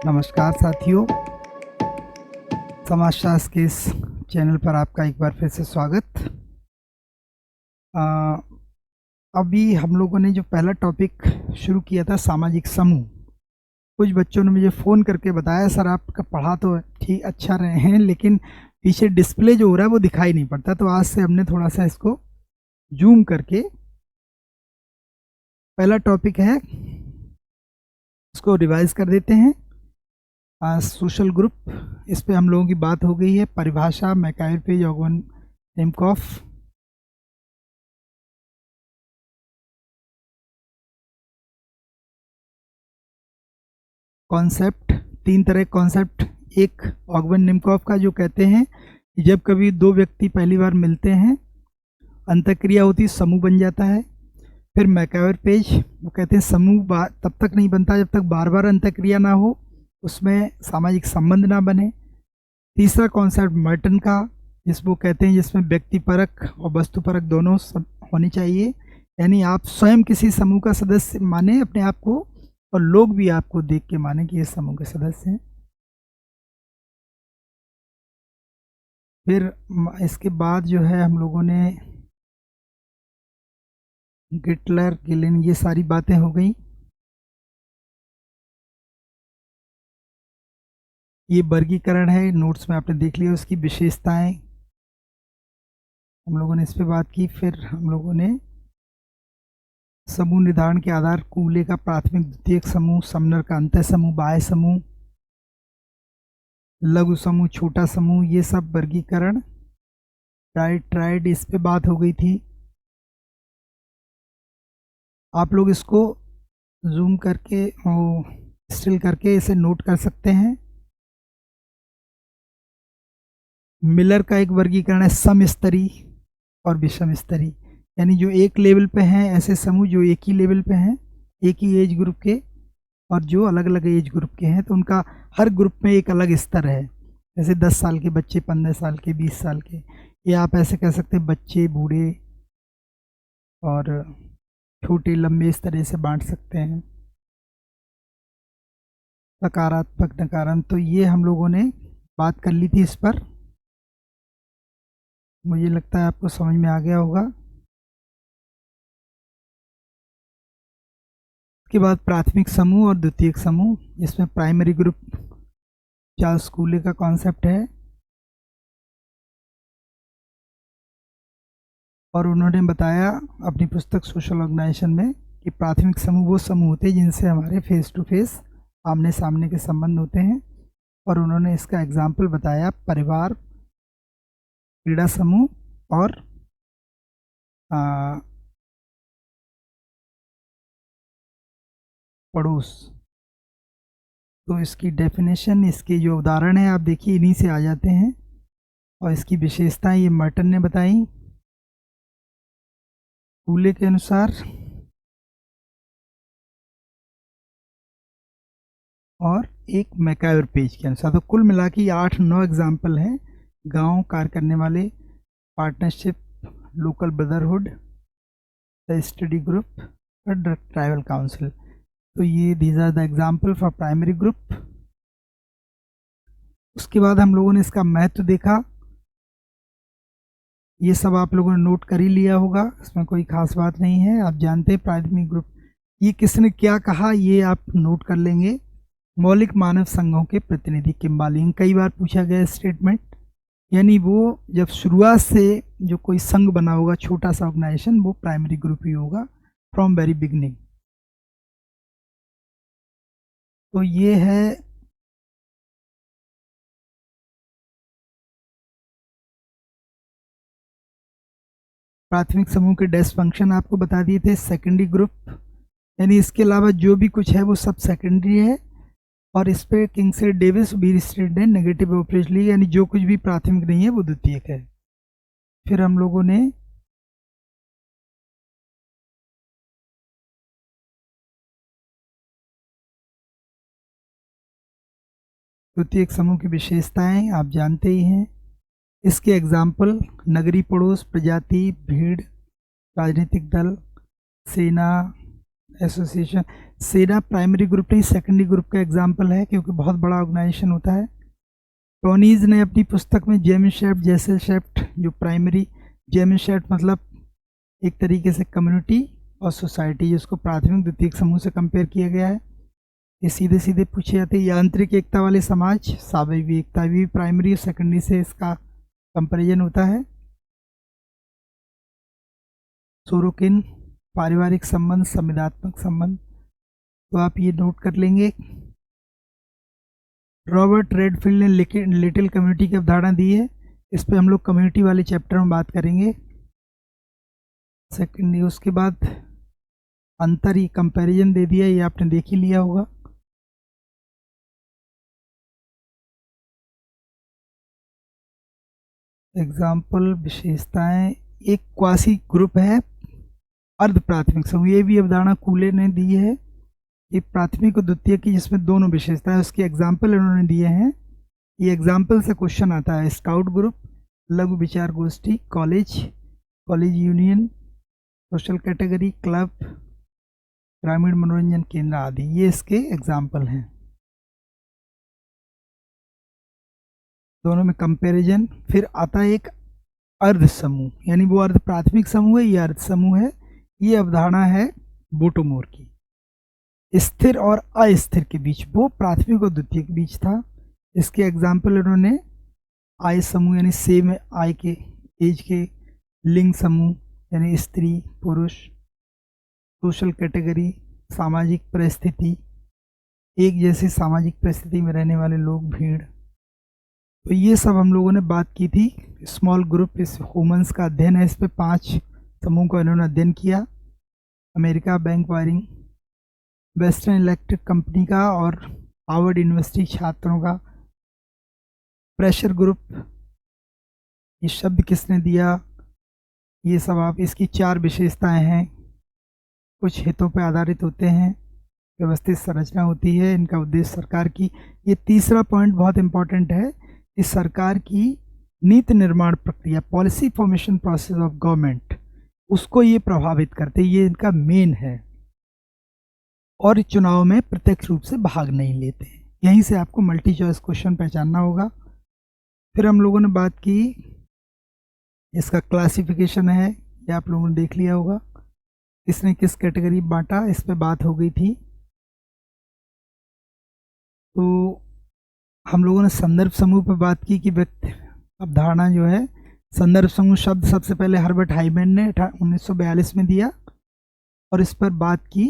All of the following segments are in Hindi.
नमस्कार साथियों, समाजशास्त्र के इस चैनल पर आपका एक बार फिर से स्वागत। अभी हम लोगों ने जो पहला टॉपिक शुरू किया था सामाजिक समूह, कुछ बच्चों ने मुझे फ़ोन करके बताया सर आपका पढ़ा तो ठीक अच्छा रहे हैं लेकिन पीछे डिस्प्ले जो हो रहा है वो दिखाई नहीं पड़ता। तो आज से हमने थोड़ा सा इसको जूम करके पहला टॉपिक है इसको रिवाइज कर देते हैं। सोशल ग्रुप, इस पे हम लोगों की बात हो गई है। परिभाषा मैकाइलपेज ऑगवन नेमकॉफ। कॉन्सेप्ट, तीन तरह कॉन्सेप्ट। एक ऑगवन निमकॉफ का जो कहते हैं कि जब कभी दो व्यक्ति पहली बार मिलते हैं, अंतःक्रिया होती, समूह बन जाता है। फिर मैकाइलपेज वो कहते हैं समूह तब तक नहीं बनता जब तक बार बार अंतःक्रिया ना हो, उसमें सामाजिक संबंध ना बने। तीसरा कॉन्सेप्ट मर्टन का, जिसको कहते हैं जिसमें व्यक्तिपरक और वस्तुपरक दोनों सब होनी चाहिए, यानी आप स्वयं किसी समूह का सदस्य माने अपने आप को और लोग भी आपको देख के माने कि ये समूह के सदस्य हैं। फिर इसके बाद जो है हम लोगों ने गिटलर गिलिन ये सारी बातें हो गई। ये वर्गीकरण है, नोट्स में आपने देख लिया। उसकी विशेषताएं हम लोगों ने इस पे बात की। फिर हम लोगों ने समूह निर्धारण के आधार, कूले का प्राथमिक द्वितीयक समूह, समनर का अंतः समूह, बाह्य समूह, लघु समूह, छोटा समूह, ये सब वर्गीकरण ट्राइड इस पे बात हो गई थी। आप लोग इसको जूम करके स्टिल करके इसे नोट कर सकते हैं। मिलर का एक वर्गीकरण है समस्तरी और विषम स्तरी, यानी जो एक लेवल पे हैं ऐसे समूह जो एक ही लेवल पे हैं, एक ही एज ग्रुप के, और जो अलग अलग एज ग्रुप के हैं तो उनका हर ग्रुप में एक अलग स्तर है। जैसे 10 साल के बच्चे, 15 साल के, 20 साल के, ये आप ऐसे कह सकते हैं बच्चे, बूढ़े और छोटे लंबे इस तरह से बांट सकते हैं। सकारात्मक नकारात्मक, तो ये हम लोगों ने बात कर ली थी इस पर। मुझे लगता है आपको समझ में आ गया होगा। उसके बाद प्राथमिक समूह और द्वितीयक समूह, जिसमें प्राइमरी ग्रुप चार्ल्स कूले का कॉन्सेप्ट है, और उन्होंने बताया अपनी पुस्तक सोशल ऑर्गेनाइजेशन में कि प्राथमिक समूह वो समूह होते हैं जिनसे हमारे फेस टू फेस, आमने सामने के संबंध होते हैं। और उन्होंने इसका एग्जाम्पल बताया परिवार, क्रीड़ा समूह और पड़ोस। तो इसकी डेफिनेशन, इसके जो उदाहरण है आप देखिए इन्हीं से आ जाते हैं, और इसकी विशेषताएं ये मर्टन ने बताई। कूले के अनुसार और एक मैकाइलपेज के अनुसार, तो कुल मिला के 8-9 एग्जाम्पल हैं। गांव, कार्य करने वाले, partnership, local brotherhood, the study group और द ट्राइबल काउंसिल। तो ये these are the example for primary group. उसके बाद हम लोगों ने इसका महत्व देखा। ये सब आप लोगों ने नोट कर ही लिया होगा, इसमें कोई खास बात नहीं है। आप जानते हैं प्राथमिक ग्रुप, ये किसने क्या कहा ये आप नोट कर लेंगे। मौलिक मानव संघों के प्रतिनिधि किम्बालिंग, कई बार पूछा गया स्टेटमेंट, यानी वो जब शुरुआत से जो कोई संघ बना होगा, छोटा सा ऑर्गेनाइजेशन, वो प्राइमरी ग्रुप ही होगा फ्रॉम वेरी बिगनिंग। तो ये है प्राथमिक समूह के डेस्क फंक्शन आपको बता दिए थे। सेकेंडरी ग्रुप, यानी इसके अलावा जो भी कुछ है वो सब सेकेंडरी है, और इस पे किंगस्ले डेविस बीर स्ट्रीट ने नेगेटिव अप्रोच ली, यानी जो कुछ भी प्राथमिक नहीं है वो द्वितीयक है। फिर हम लोगों ने द्वितीयक समूह की विशेषताएं आप जानते ही हैं। इसके एग्जाम्पल नगरी पड़ोस, प्रजाति, भीड़, राजनीतिक दल, सेना, एसोसिएशन। सेना प्राइमरी ग्रुप नहीं, सेकेंडरी ग्रुप का एग्जाम्पल है, क्योंकि बहुत बड़ा ऑर्गेनाइजेशन होता है। टोनीज ने अपनी पुस्तक में जेमन शेफ्ट, जैसे शेफ्ट जो प्राइमरी, जेमन शेफ्ट मतलब एक तरीके से कम्युनिटी और सोसाइटी, जिसको प्राथमिक द्वितीयक समूह से कंपेयर किया गया है। ये सीधे सीधे पूछे जाते हैं। यांत्रिक एकता वाले समाज, स्वाभाविक एकता भी प्राइमरी और सेकेंडरी से इसका कंपैरिजन होता है। सोरोकिन, पारिवारिक संबंध, संविदात्मक संबंध, तो आप ये नोट कर लेंगे। रॉबर्ट रेडफील्ड ने लिटिल कम्युनिटी की अवधारणा दी है, इस पे हम लोग कम्युनिटी वाले चैप्टर में बात करेंगे। सेकेंडली उसके बाद अंतर, ही कंपैरिजन दे दिया, ये आपने देख ही लिया होगा। एग्जाम्पल, विशेषताएं, एक क्वासी ग्रुप है अर्ध प्राथमिक समूह, ये भी अवधारणा कूले ने दी है। ये प्राथमिक और द्वितीय की जिसमें दोनों विशेषताएं, उसके एग्जाम्पल इन्होंने दिए हैं। ये एग्जाम्पल से क्वेश्चन आता है। स्काउट ग्रुप, लघु विचार गोष्ठी, college, college union, social category, club, ग्रामीण मनोरंजन केंद्र आदि, ये इसके एग्जाम्पल हैं। दोनों में कंपैरिजन। फिर आता है एक अर्ध समूह, यानी वो अर्ध प्राथमिक समूह है, ये अर्ध समूह है। ये अवधारणा है बोटोमोर की। स्थिर और अस्थिर के बीच, वो प्राथमिक और द्वितीय के बीच था। इसके एग्जाम्पल उन्होंने आय समूह, यानी सेम आय के, एज के, लिंग समूह यानी स्त्री पुरुष, सोशल कैटेगरी सामाजिक परिस्थिति, एक जैसी सामाजिक परिस्थिति में रहने वाले लोग, भीड़। तो ये सब हम लोगों ने बात की थी। स्मॉल ग्रुप, इस ह्यूमंस का अध्ययन है, इस पे 5 समूह का इन्होंने अध्ययन किया। America bank wiring, western electric company का और हार्वर्ड यूनिवर्सिटी छात्रों का। प्रेशर ग्रुप, ये शब्द किसने दिया, ये सब आप, इसकी 4 विशेषताएं हैं। कुछ हितों पर आधारित होते हैं, व्यवस्थित संरचना होती है, इनका उद्देश्य सरकार की, ये तीसरा पॉइंट बहुत इंपॉर्टेंट है, कि सरकार की नीति निर्माण प्रक्रिया, policy formation process of government, उसको ये प्रभावित करते, ये इनका मेन है। और चुनाव में प्रत्यक्ष रूप से भाग नहीं लेते। यहीं से आपको मल्टी चॉइस क्वेश्चन पहचानना होगा। फिर हम लोगों ने बात की, इसका क्लासिफिकेशन है, ये आप लोगों ने देख लिया होगा, किसने किस कैटेगरी बांटा, इस पे बात हो गई थी। तो हम लोगों ने संदर्भ समूह पर बात की, कि व्यक्ति अवधारणा जो है, संदर्भ समूह शब्द सबसे पहले हर्बर्ट हाइमैन ने 1942 में दिया, और इस पर बात की।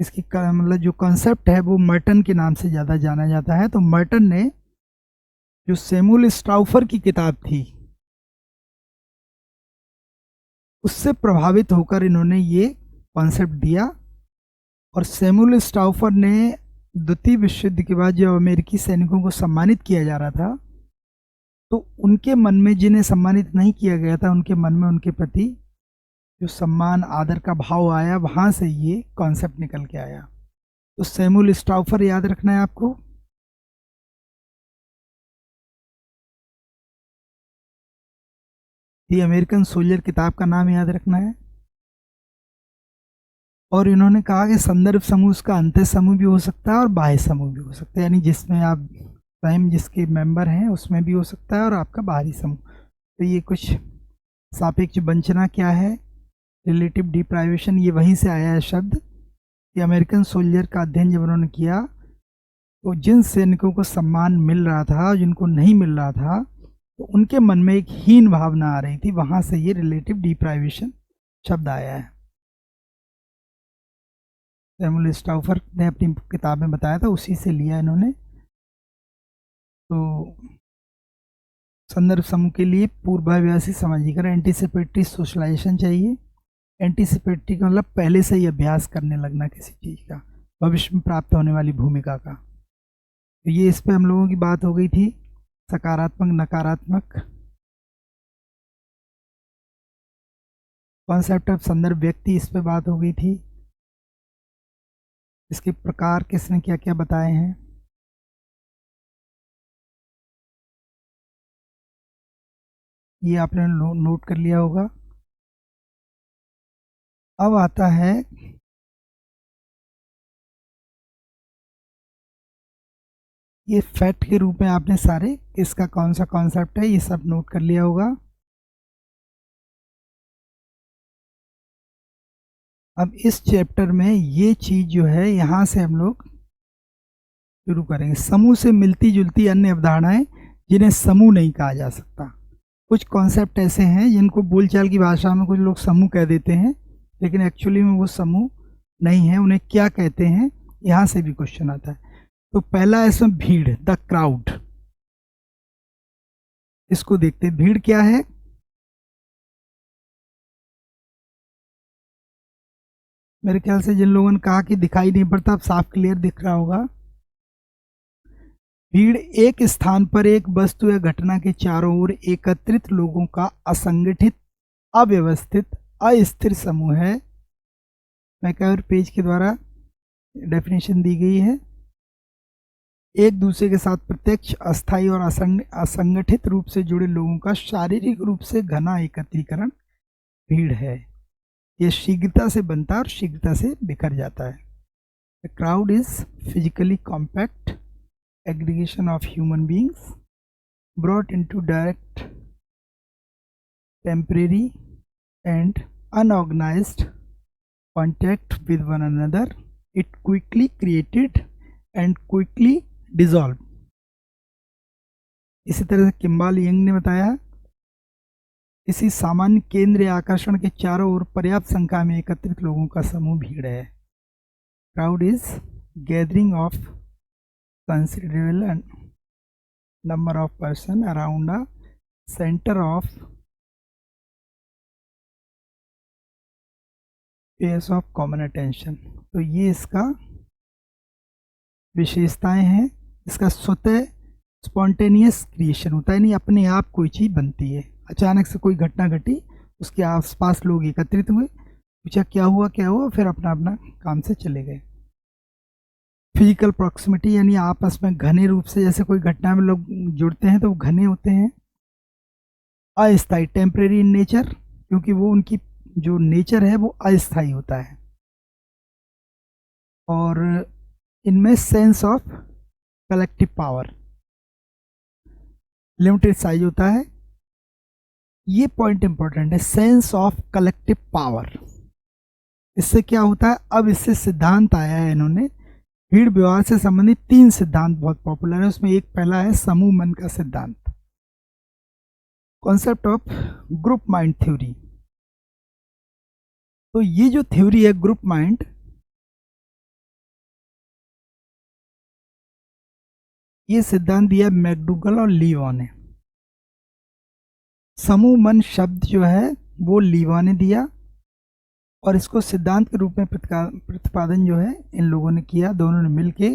इसकी मतलब जो कॉन्सेप्ट है वो मर्टन के नाम से ज़्यादा जाना जाता है। तो मर्टन ने जो सैमुअल स्टाउफर की किताब थी, उससे प्रभावित होकर इन्होंने ये कॉन्सेप्ट दिया। और सैमुअल स्टाउफर ने द्वितीय विश्व युद्ध के बाद जब अमेरिकी सैनिकों को सम्मानित किया जा रहा था, तो उनके मन में, जिन्हें सम्मानित नहीं किया गया था, उनके मन में उनके प्रति जो सम्मान आदर का भाव आया, वहां से ये कॉन्सेप्ट निकल के आया। तो सैमुअल स्टाउफर याद रखना है आपको। दी अमेरिकन सोल्जर किताब का नाम याद रखना है। और इन्होंने कहा कि संदर्भ समूह उसका अंतः समूह भी हो सकता है और बाह्य समूह भी हो सकता है, यानी जिसमें आप स्वयं जिसके मेंबर हैं उसमें भी हो सकता है, और आपका बाहरी समूह। तो ये कुछ सापेक्ष वंचना क्या है, रिलेटिव डिप्राइवेशन, ये वहीं से आया है शब्द। कि अमेरिकन सोल्जर का अध्ययन जब उन्होंने किया, तो जिन सैनिकों को सम्मान मिल रहा था, जिनको नहीं मिल रहा था, तो उनके मन में एक हीन भावना आ रही थी, वहां से ये रिलेटिव डिप्राइवेशन शब्द आया है। सैमुअल स्टाउफर ने अपनी किताब में बताया था, उसी से लिया इन्होंने। तो संदर्भ समूह के लिए पूर्वाभ्यासी समाजीकरण, एंटीसिपेटरी सोशलाइजेशन चाहिए। एंटीसिपेटरी का मतलब पहले से ही अभ्यास करने लगना किसी चीज़ का, भविष्य में प्राप्त होने वाली भूमिका का। तो ये इस पे हम लोगों की बात हो गई थी। सकारात्मक, नकारात्मक, कॉन्सेप्ट ऑफ संदर्भ व्यक्ति, इस पे बात हो गई थी। इसके प्रकार किसने क्या क्या बताए हैं, ये आपने नोट कर लिया होगा। अब आता है ये फैक्ट के रूप में आपने सारे इसका कौन सा कॉन्सेप्ट है ये सब नोट कर लिया होगा। अब इस चैप्टर में ये चीज जो है यहाँ से हम लोग शुरू करेंगे। समूह से मिलती जुलती अन्य अवधारणाएं जिन्हें समूह नहीं कहा जा सकता। कुछ कॉन्सेप्ट ऐसे हैं जिनको बोलचाल की भाषा में कुछ लोग समूह कह देते हैं, लेकिन एक्चुअली में वो समूह नहीं है। उन्हें क्या कहते हैं, यहाँ से भी क्वेश्चन आता है। तो पहला है इसमें भीड़, द क्राउड। इसको देखते हैं, भीड़ क्या है। मेरे ख्याल से जिन लोगों ने कहा कि दिखाई नहीं पड़ता, अब साफ क्लियर दिख रहा होगा। भीड़ एक स्थान पर एक वस्तु या घटना के चारों ओर एकत्रित लोगों का असंगठित, अव्यवस्थित, अस्थिर समूह है। मैकआवर पेज के द्वारा डेफिनेशन दी गई है। एक दूसरे के साथ प्रत्यक्ष, अस्थायी और असंगठित रूप से जुड़े लोगों का शारीरिक रूप से घना एकत्रीकरण भीड़ है। यह शीघ्रता से बनता है और शीघ्रता से बिखर जाता है। The crowd is physically compact aggregation of human beings brought into direct, temporary and unorganized contact with one another. It quickly created and quickly dissolved. इसी तरह से किम्बाल यंग ने बताया, इसी सामान्य केंद्रीय आकर्षण के चारों ओर पर्याप्त संख्या में एकत्रित लोगों का समूह भीड़ है। Crowd is gathering of considerable number of person around a center of place of common attention। तो ये इसका विशेषताएं हैं। इसका स्वतः स्पॉन्टेनियस क्रिएशन होता है, नहीं अपने आप कोई चीज़ बनती है। अचानक से कोई घटना घटी, उसके आसपास लोग एकत्रित हुए, पूछा क्या हुआ क्या हुआ, फिर अपना अपना काम से चले गए। फिजिकल प्रॉक्सिमिटी, यानी आपस में घने रूप से जैसे कोई घटना में लोग जुड़ते हैं तो वो घने होते हैं। अस्थायी, टेम्परेरी इन नेचर, क्योंकि वो उनकी जो नेचर है वो अस्थायी होता है। और इनमें sense of collective power, limited size होता है। ये पॉइंट इंपॉर्टेंट है, सेंस ऑफ कलेक्टिव पावर। इससे क्या होता है, अब इससे सिद्धांत आया है इन्होंने। भीड़ व्यवहार से संबंधित 3 सिद्धांत बहुत पॉपुलर है, उसमें एक पहला है समूह मन का सिद्धांत, concept of group mind theory. तो ये जो थ्योरी है ग्रुप माइंड, ये सिद्धांत दिया मैकडूगल और लीवा ने। समूह मन शब्द जो है वो लीवा ने दिया, और इसको सिद्धांत के रूप में प्रतिपादन जो है इन लोगों ने किया, दोनों ने मिलके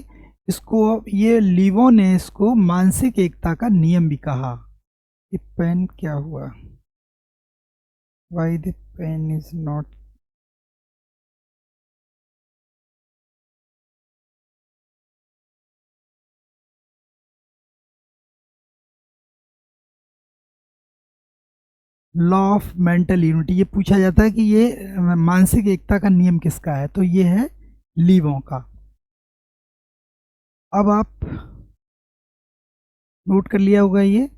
इसको, ये लीवो ने इसको मानसिक एकता का नियम भी कहा। ये पेन क्या हुआ, why the pen is not, law of mental unity. ये पूछा जाता है कि ये मानसिक एकता का नियम किसका है, तो ये है लीवों का। अब आप नोट कर लिया होगा ये।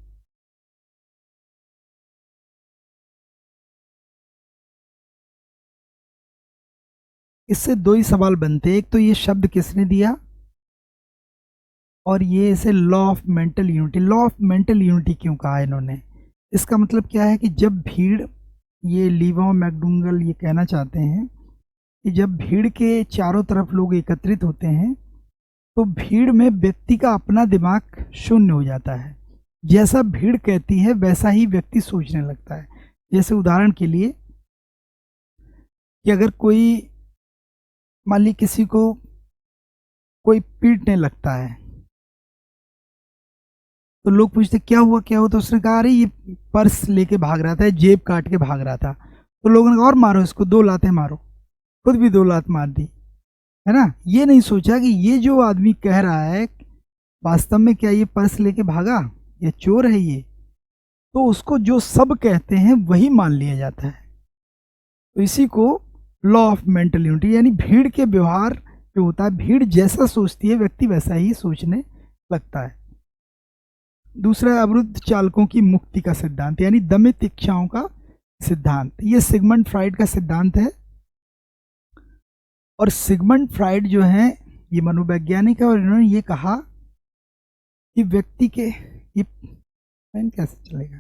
इससे 2 ही सवाल बनते हैं, एक तो ये शब्द किसने दिया, और ये इसे law of mental unity. Law of mental unity क्यों कहा इन्होंने, इसका मतलब क्या है कि जब भीड़, ये लीवा मैकडूगल ये कहना चाहते हैं कि जब भीड़ के चारों तरफ लोग एकत्रित होते हैं तो भीड़ में व्यक्ति का अपना दिमाग शून्य हो जाता है। जैसा भीड़ कहती है वैसा ही व्यक्ति सोचने लगता है। जैसे उदाहरण के लिए कि अगर कोई, मान ली किसी को कोई पीटने लगता है तो लोग पूछते क्या हुआ क्या हुआ, तो उसने कहा अरे ये पर्स लेके भाग रहा था, जेब काट के भाग रहा था। तो लोगों ने कहा और मारो इसको, 2 लातें मारो, खुद भी 2 लात मार दी, है ना। ये नहीं सोचा कि ये जो आदमी कह रहा है वास्तव में क्या ये पर्स लेके भागा, ये चोर है ये। तो उसको जो सब कहते हैं वही मान लिया जाता है। तो इसी को लॉ ऑफ मेंटल यूनिटी, यानी भीड़ के व्यवहार जो होता है, भीड़ जैसा सोचती है व्यक्ति वैसा ही सोचने लगता है। दूसरा, अवरुद्ध चालकों की मुक्ति का सिद्धांत, यानी दमित इच्छाओं का सिद्धांत। ये सिगमंड फ्राइड का सिद्धांत है। और सिगमंड फ्राइड जो है ये मनोवैज्ञानिक है, और इन्होंने ये कहा कि व्यक्ति के, ये पेन कैसे चलेगा,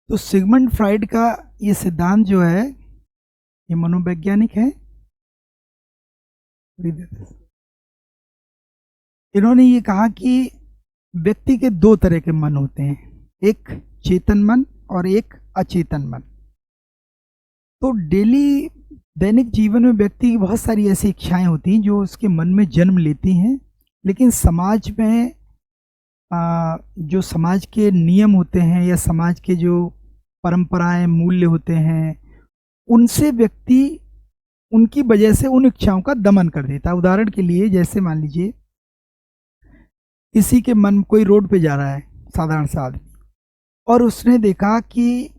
तो सिगमंड फ्राइड का ये सिद्धांत जो है ये मनोवैज्ञानिक है। इन्होंने ये कहा कि व्यक्ति के दो तरह के मन होते हैं, एक चेतन मन और एक अचेतन मन। तो डेली दैनिक जीवन में व्यक्ति की बहुत सारी ऐसी इच्छाएं होती हैं जो उसके मन में जन्म लेती हैं, लेकिन समाज में जो समाज के नियम होते हैं या समाज के जो परंपराएं मूल्य होते हैं, उनसे व्यक्ति उनकी वजह से उन इच्छाओं का दमन कर देता है। उदाहरण के लिए, जैसे मान लीजिए किसी के मन, कोई रोड पे जा रहा है साधारण सा आदमी, और उसने देखा कि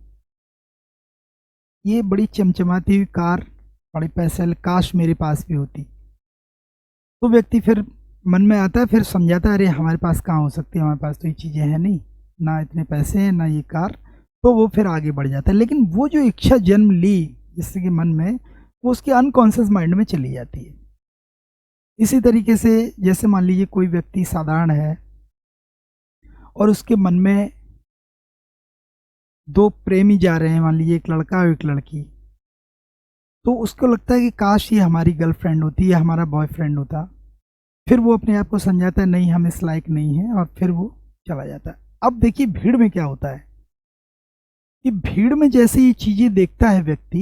ये बड़ी चमचमाती हुई कार, बड़े पैसे, काश मेरे पास भी होती। तो व्यक्ति फिर मन में आता है, फिर समझाता है अरे हमारे पास कहाँ हो सकती है, हमारे पास तो ये चीज़ें हैं नहीं, ना इतने पैसे हैं ना ये कार। तो वो फिर आगे बढ़ जाता है। लेकिन वो जो इच्छा जन्म ली जिसके मन में, वो उसके अनकॉन्शियस माइंड में चली जाती है। इसी तरीके से जैसे मान लीजिए कोई व्यक्ति साधारण है और उसके मन में दो प्रेमी जा रहे हैं, मान लीजिए एक लड़का और एक लड़की, तो उसको लगता है कि काश ये हमारी गर्लफ्रेंड होती या हमारा बॉयफ्रेंड होता। फिर वो अपने आप को समझाता है नहीं हम इस लायक नहीं है, और फिर वो चला जाता है। अब देखिए भीड़ में क्या होता है कि भीड़ में जैसे ये चीजें देखता है व्यक्ति,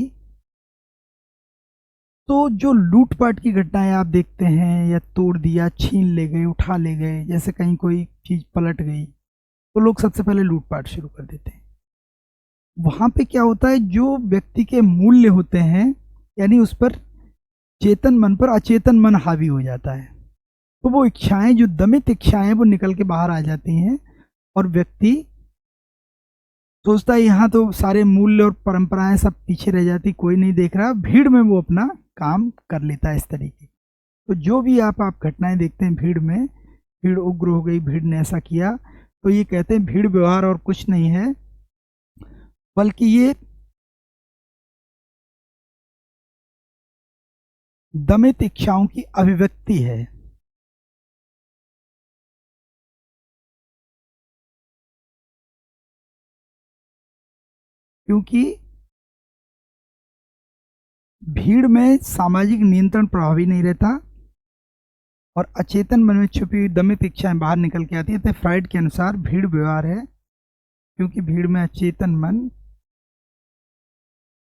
तो जो लूटपाट की घटनाएं आप देखते हैं, या तोड़ दिया, छीन ले गए, उठा ले गए, जैसे कहीं कोई चीज पलट गई तो लोग सबसे पहले लूटपाट शुरू कर देते हैं। वहां पे क्या होता है, जो व्यक्ति के मूल्य होते हैं, यानी उस पर चेतन मन पर अचेतन मन हावी हो जाता है। तो वो इच्छाएं, जो दमित इच्छाएं, वो निकल के बाहर आ जाती हैं, और व्यक्ति सोचता है यहाँ तो सारे मूल्य और परंपराएं सब पीछे रह जाती, कोई नहीं देख रहा। भीड़ में वो अपना काम कर लेता है इस तरीके। तो जो भी आप घटनाएं देखते हैं भीड़ में, भीड़ उग्र हो गई, भीड़ ने ऐसा किया, तो ये कहते हैं भीड़ व्यवहार और कुछ नहीं है, बल्कि ये दमित इच्छाओं की अभिव्यक्ति है। क्योंकि भीड़ में सामाजिक नियंत्रण प्रभावी नहीं रहता, और अचेतन मन में छुपी हुई दमित इच्छाएं बाहर निकल के आती है। तो फ्राइड के अनुसार भीड़ व्यवहार है, क्योंकि भीड़ में अचेतन मन,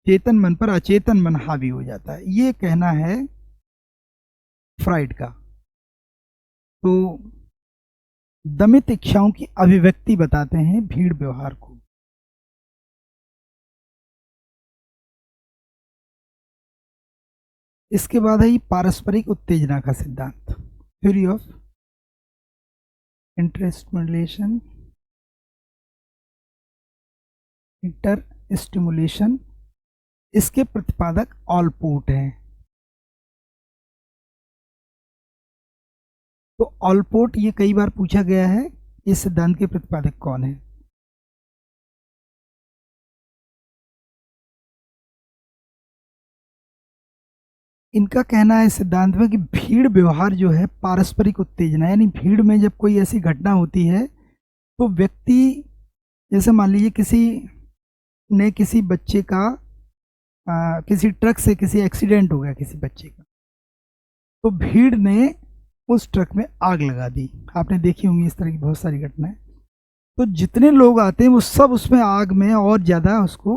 चेतन मन पर अचेतन मन हावी हो जाता है। ये कहना है फ्राइड का। तो दमित इच्छाओं की अभिव्यक्ति बताते हैं भीड़ व्यवहार को। इसके बाद है पारस्परिक उत्तेजना का सिद्धांत, थ्योरी ऑफ इंटरस्टिमुलेशन, इंटर स्टिमुलेशन। इसके प्रतिपादक ऑलपोर्ट हैं। तो ऑलपोर्ट ये कई बार पूछा गया है, इस सिद्धांत के प्रतिपादक कौन है? इनका कहना है सिद्धांत में कि भीड़ व्यवहार जो है पारस्परिक उत्तेजना, यानी भीड़ में जब कोई ऐसी घटना होती है तो व्यक्ति, जैसे मान लीजिए किसी ने किसी बच्चे का किसी ट्रक से किसी एक्सीडेंट हो गया किसी बच्चे का, तो भीड़ ने उस ट्रक में आग लगा दी। आपने देखी होंगी इस तरह की बहुत सारी घटनाएं। तो जितने लोग आते हैं वो सब उसमें आग में और ज़्यादा उसको,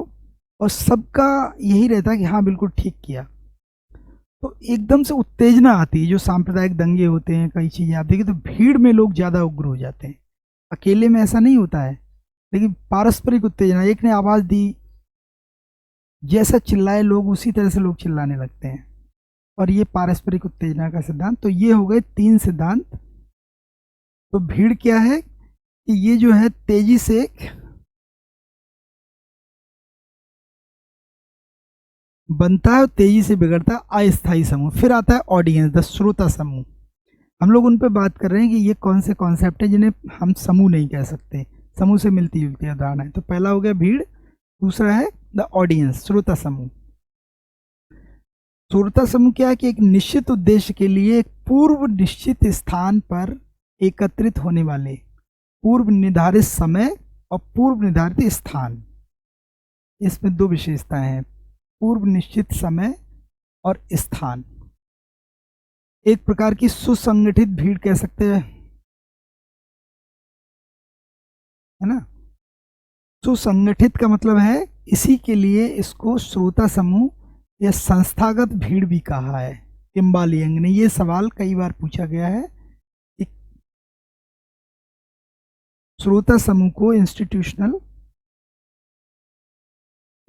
और सबका यही रहता है कि हाँ बिल्कुल ठीक किया। तो एकदम से उत्तेजना आती है, जो सांप्रदायिक दंगे होते हैं, कई चीज़ें आप देखिए, तो भीड़ में लोग ज़्यादा उग्र हो जाते हैं। अकेले में ऐसा नहीं होता है, लेकिन पारस्परिक उत्तेजना, एक ने आवाज़ दी, जैसा चिल्लाए लोग उसी तरह से लोग चिल्लाने लगते हैं, और ये पारस्परिक उत्तेजना का सिद्धांत। तो ये हो गए 3 सिद्धांत। तो भीड़ क्या है कि ये जो है तेजी से बनता है और तेजी से बिगड़ता है अस्थायी समूह। फिर आता है ऑडियंस, द श्रोता समूह। हम लोग उन पे बात कर रहे हैं कि ये कौन से कॉन्सेप्ट है जिन्हें हम समूह नहीं कह सकते, समूह से मिलती जुलती उदाहरण है। तो पहला हो गया भीड़, दूसरा है द ऑडियंस, श्रोता समूह। श्रोता समूह क्या है कि एक निश्चित उद्देश्य के लिए एक पूर्व निश्चित स्थान पर एकत्रित होने वाले, पूर्व निर्धारित समय और पूर्व निर्धारित स्थान, इसमें दो विशेषताएं हैं, पूर्व निश्चित समय और स्थान। एक प्रकार की सुसंगठित भीड़ कह सकते हैं, है ना। सुसंगठित का मतलब है इसी के लिए इसको श्रोता समूह या संस्थागत भीड़ भी कहा है। किम्बालियंग ने ये सवाल कई बार पूछा गया है कि श्रोता समूह को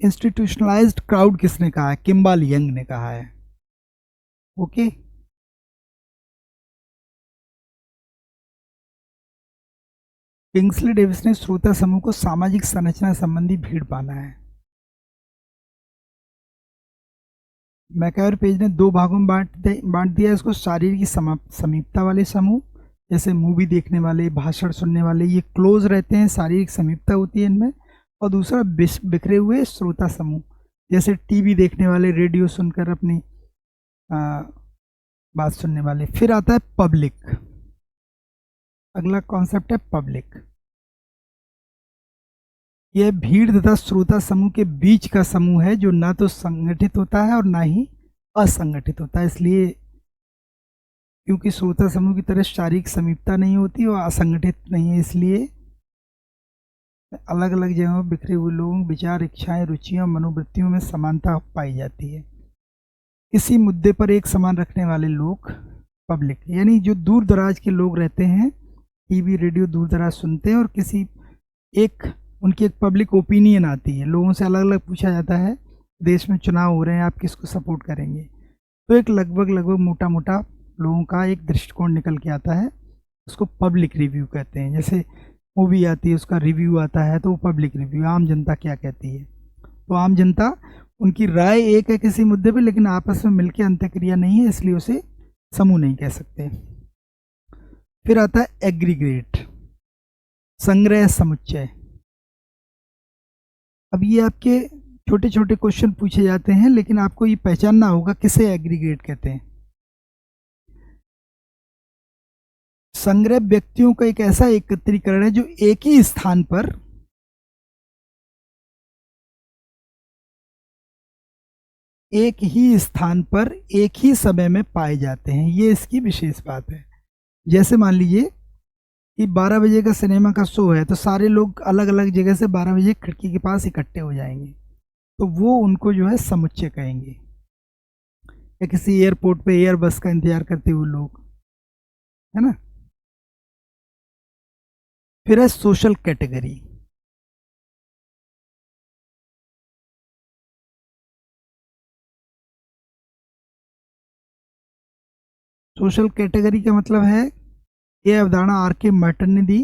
इंस्टीट्यूशनलाइज्ड क्राउड किसने कहा है? किम्बालियंग ने कहा है। ओके, किंग्सली डेविस ने श्रोता समूह को सामाजिक संरचना संबंधी भीड़ माना है। मैकायर पेज ने दो भागों में बांट दिया इसको, शारीरिक समीपता वाले समूह, जैसे मूवी देखने वाले, भाषण सुनने वाले, ये क्लोज रहते हैं, शारीरिक समीपता होती है इनमें। और दूसरा बिखरे हुए श्रोता समूह, जैसे टीवी देखने वाले, रेडियो सुनकर अपनी बात सुनने वाले। फिर आता है पब्लिक, अगला कॉन्सेप्ट है पब्लिक। यह भीड़ तथा श्रोता समूह के बीच का समूह है जो ना तो संगठित होता है और ना ही असंगठित होता है। इसलिए क्योंकि श्रोता समूह की तरह शारीरिक समीपता नहीं होती और असंगठित नहीं है, इसलिए अलग अलग जगहों बिखरे हुए लोगों के विचार, इच्छाएं, रुचियां, मनोवृत्तियों में समानता पाई जाती है। किसी मुद्दे पर एक समान रखने वाले लोग पब्लिक, यानी जो दूर दराज के लोग रहते हैं, टीवी रेडियो दूर दराज सुनते हैं और किसी एक उनकी एक पब्लिक ओपिनियन आती है, लोगों से अलग अलग पूछा जाता है, देश में चुनाव हो रहे हैं, आप किसको सपोर्ट करेंगे, तो एक लगभग मोटा मोटा लोगों का एक दृष्टिकोण निकल के आता है, उसको पब्लिक रिव्यू कहते हैं। जैसे मूवी आती है उसका रिव्यू आता है तो वो पब्लिक रिव्यू, आम जनता क्या कहती है। तो आम जनता, उनकी राय एक है किसी मुद्दे पे, लेकिन आपस में मिलकर अंतःक्रिया नहीं है, इसलिए उसे समूह नहीं कह सकते। फिर आता है एग्रीगेट, संग्रह, समुच्चय। अब ये आपके छोटे छोटे क्वेश्चन पूछे जाते हैं, लेकिन आपको ये पहचानना होगा किसे एग्रीगेट कहते हैं। संग्रह व्यक्तियों का एक ऐसा एकत्रीकरण है जो एक ही स्थान पर एक ही समय में पाए जाते हैं, ये इसकी विशेष बात है। जैसे मान लीजिए कि 12 बजे का सिनेमा का शो है, तो सारे लोग अलग अलग जगह से 12 बजे खिड़की के पास इकट्ठे हो जाएंगे, तो वो उनको जो है समुच्चय कहेंगे। या किसी एयरपोर्ट पे एयर बस का इंतजार करते हुए लोग, है ना। फिर है सोशल कैटेगरी। सोशल कैटेगरी का मतलब है, ये अवधारणा आर के मर्टन ने दी।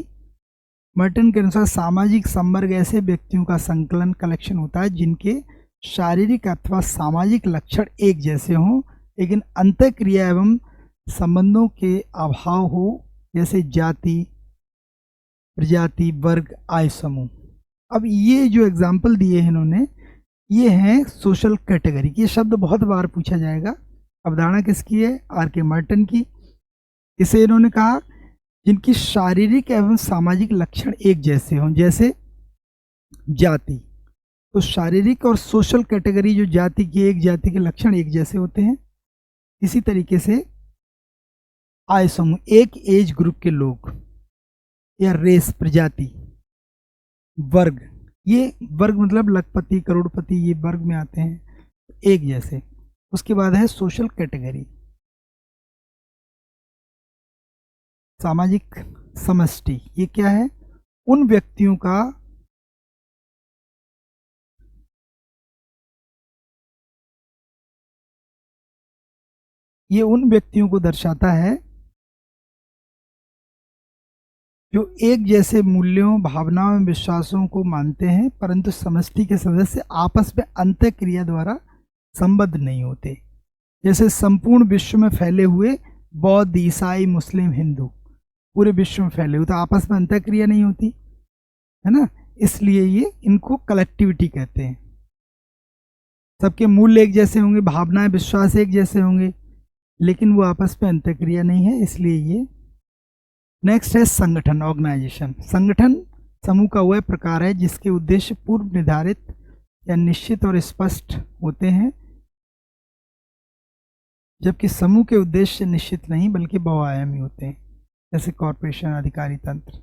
मर्टन के अनुसार सामाजिक संवर्ग ऐसे व्यक्तियों का संकलन, कलेक्शन होता है जिनके शारीरिक अथवा सामाजिक लक्षण एक जैसे हों, लेकिन अंतःक्रिया एवं संबंधों के अभाव हो, जैसे जाति, प्रजाति, वर्ग, आय समूह। अब ये जो एग्जाम्पल दिए हैं इन्होंने, ये हैं सोशल कैटेगरी। ये शब्द बहुत बार पूछा जाएगा। अवधारणा किसकी है? आर के मर्टन की। इसे इन्होंने कहा जिनकी शारीरिक एवं सामाजिक लक्षण एक जैसे हों, जैसे जाति। तो शारीरिक और सोशल कैटेगरी जो जाति की, एक जाति के लक्षण एक जैसे होते हैं। इसी तरीके से आय समूह, एक एज ग्रुप के लोग, या रेस, प्रजाति। वर्ग, ये वर्ग मतलब लखपति, करोड़पति, ये वर्ग में आते हैं, एक जैसे। उसके बाद है सोशल कैटेगरी, सामाजिक समष्टि। ये क्या है? उन व्यक्तियों का ये उन व्यक्तियों को दर्शाता है जो एक जैसे मूल्यों, भावनाओं, विश्वासों को मानते हैं, परंतु समष्टि के सदस्य आपस में अंतःक्रिया द्वारा संबद्ध नहीं होते। जैसे संपूर्ण विश्व में फैले हुए बौद्ध, ईसाई, मुस्लिम, हिंदू पूरे विश्व में फैले हुए, तो आपस में अंतःक्रिया नहीं होती है ना, इसलिए ये इनको कलेक्टिविटी कहते हैं। सबके मूल्य एक जैसे होंगे, भावनाएं, विश्वास एक जैसे होंगे, लेकिन वो आपस में अंतःक्रिया नहीं है, इसलिए ये। नेक्स्ट है संगठन, ऑर्गेनाइजेशन। संगठन समूह का वह प्रकार है जिसके उद्देश्य पूर्व निर्धारित या निश्चित और स्पष्ट होते हैं, जबकि समूह के उद्देश्य निश्चित नहीं बल्कि बहुआयामी होते हैं, जैसे कॉरपोरेशन, अधिकारी तंत्र,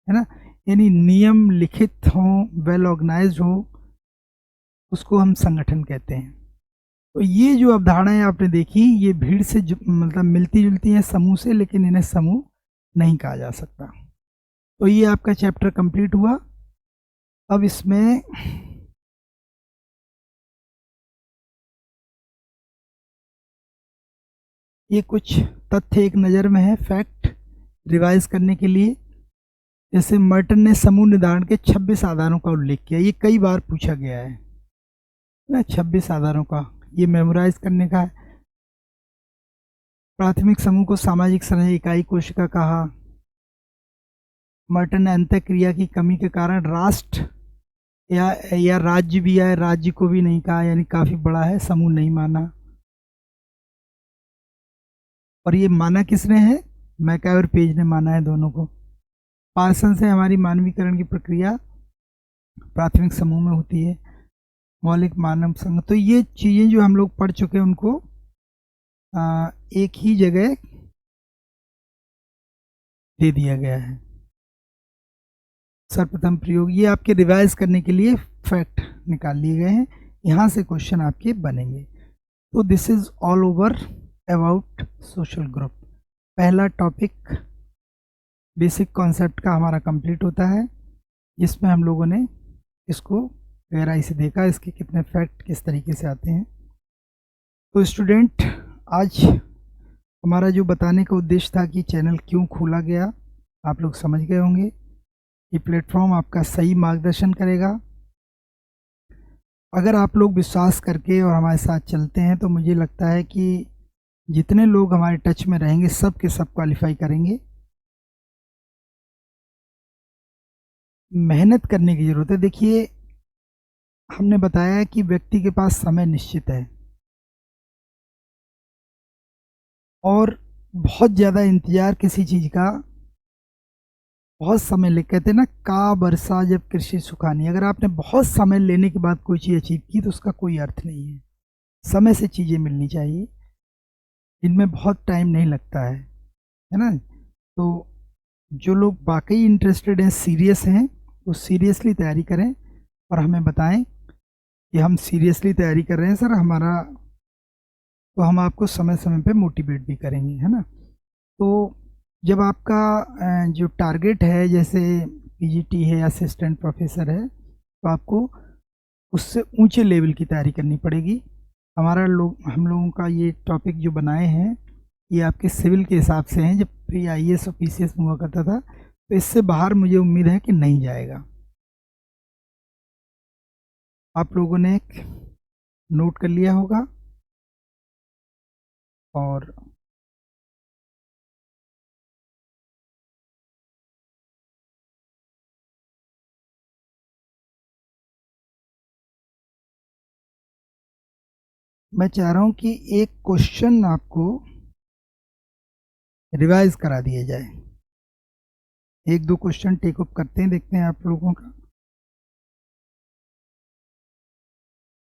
है ना। यानी नियम लिखित हों, वेल ऑर्गेनाइज्ड हो, उसको हम संगठन कहते हैं। तो ये जो अवधारणाएं आपने देखी, ये भीड़ से मतलब मिलती जुलती हैं समूह से, लेकिन इन्हें समूह नहीं कहा जा सकता। तो ये आपका चैप्टर कंप्लीट हुआ। अब इसमें ये कुछ तथ्य एक नज़र में है, फैक्ट रिवाइज करने के लिए। जैसे मर्टन ने समूह निर्धारण के 26 आधारों का उल्लेख किया, ये कई बार पूछा गया है ना, 26 आधारों का, ये मेमोराइज करने का है। प्राथमिक समूह को सामाजिक संरचना इकाई कोशिका कहा। मर्टन ने अंतःक्रिया की कमी के कारण राष्ट्र या राज्य भी है, राज्य को भी नहीं कहा, यानी काफ़ी बड़ा है, समूह नहीं माना। और ये माना किसने है? मैकाय और पेज ने माना है दोनों को। पार्सन से हमारी मानवीकरण की प्रक्रिया प्राथमिक समूह में होती है, मौलिक मानव संघ। तो ये चीज़ें जो हम लोग पढ़ चुके हैं उनको एक ही जगह दे दिया गया है। सर्वप्रथम प्रयोग, ये आपके रिवाइज करने के लिए फैक्ट निकाल लिए गए हैं, यहाँ से क्वेश्चन आपके बनेंगे। तो this is all over about social group. पहला टॉपिक बेसिक कॉन्सेप्ट का हमारा कंप्लीट होता है, जिसमें हम लोगों ने इसको गहराई से देखा, इसके कितने फैक्ट किस तरीके से आते हैं। तो स्टूडेंट, आज हमारा जो बताने का उद्देश्य था कि चैनल क्यों खोला गया, आप लोग समझ गए होंगे। ये प्लेटफॉर्म आपका सही मार्गदर्शन करेगा। अगर आप लोग विश्वास करके और हमारे साथ चलते हैं तो मुझे लगता है कि जितने लोग हमारे टच में रहेंगे सब के सब क्वालिफाई करेंगे। मेहनत करने की ज़रूरत है। देखिए, हमने बताया कि व्यक्ति के पास समय निश्चित है और बहुत ज़्यादा इंतज़ार किसी चीज़ का बहुत समय ले, कहते हैं ना, का बरसा जब कृषि सुखानी। अगर आपने बहुत समय लेने के बाद कोई चीज़ अचीव की तो उसका कोई अर्थ नहीं है। समय से चीज़ें मिलनी चाहिए, इनमें बहुत टाइम नहीं लगता है ना। तो जो लोग वाकई इंटरेस्टेड हैं, सीरियस हैं, वो सीरियसली तैयारी करें और हमें बताएं कि हम सीरियसली तैयारी कर रहे हैं सर हमारा, तो हम आपको समय समय पे मोटिवेट भी करेंगे, है ना। तो जब आपका जो टारगेट है, जैसे पीजीटी है, असिस्टेंट प्रोफेसर है, तो आपको उससे ऊंचे लेवल की तैयारी करनी पड़ेगी। हम लोगों का ये टॉपिक जो बनाए हैं, ये आपके सिविल के हिसाब से हैं। जब प्री आईएएस और पीसीएस में हुआ करता था, तो इससे बाहर मुझे उम्मीद है कि नहीं जाएगा। आप लोगों ने एक नोट कर लिया होगा और मैं चाह रहा हूँ कि एक क्वेश्चन आपको रिवाइज करा दिया जाए। एक दो क्वेश्चन टेकअप करते हैं, देखते हैं आप लोगों का।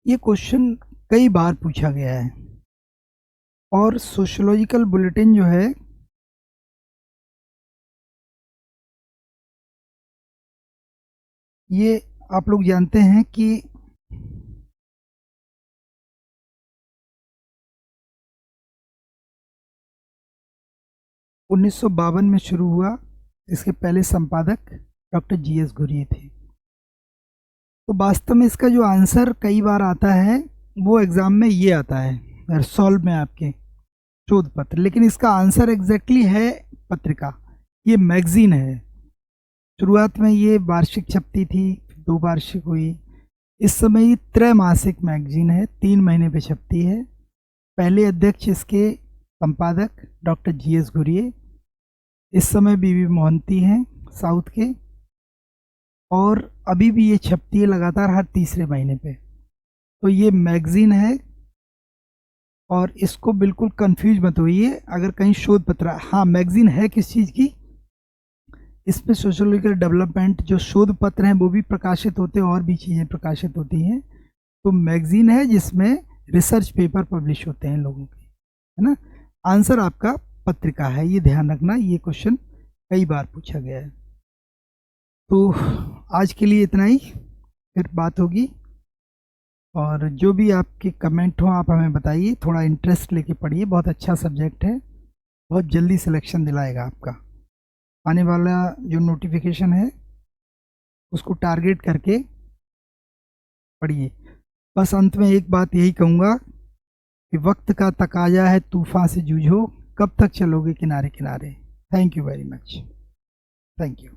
ये क्वेश्चन कई बार पूछा गया है और सोशियोलॉजिकल बुलेटिन जो है ये आप लोग जानते हैं कि उन्नीस में शुरू हुआ। इसके पहले संपादक डॉक्टर जीएस घुरिये थे। तो वास्तव में इसका जो आंसर कई बार आता है वो एग्ज़ाम में ये आता है, सॉल्व में आपके शोध पत्र, लेकिन इसका आंसर एग्जैक्टली है पत्रिका। ये मैगजीन है। शुरुआत में ये वार्षिक छपती थी, 2 वार्षिक हुई, इस समय ये त्रैमासिक मैगजीन है, 3 महीने पे छपती है। पहले अध्यक्ष इसके संपादक डॉक्टर GS घुरिये, इस समय बीवी मोहंती हैं साउथ के, और अभी भी ये छपती है लगातार हर तीसरे महीने पे। तो ये मैगजीन है, और इसको बिल्कुल कंफ्यूज मत होइए अगर कहीं शोध पत्र। हाँ, मैगजीन है किस चीज़ की, इसमें सोशियोलॉजिकल डेवलपमेंट जो शोध पत्र हैं वो भी प्रकाशित होते हैं, और भी चीज़ें प्रकाशित होती हैं। तो मैगजीन है जिसमें रिसर्च पेपर पब्लिश होते हैं लोगों के, है ना। आंसर आपका पत्रिका है, ये ध्यान रखना, ये क्वेश्चन कई बार पूछा गया है। तो आज के लिए इतना ही, फिर बात होगी, और जो भी आपके कमेंट हो आप हमें बताइए, थोड़ा इंटरेस्ट लेके पढ़िए, बहुत अच्छा सब्जेक्ट है, बहुत जल्दी सिलेक्शन दिलाएगा आपका। आने वाला जो नोटिफिकेशन है उसको टारगेट करके पढ़िए। बस अंत में एक बात यही कहूँगा कि वक्त का तकाजा है, तूफान से जूझो, कब तक चलोगे किनारे किनारे। Thank you very much, thank you.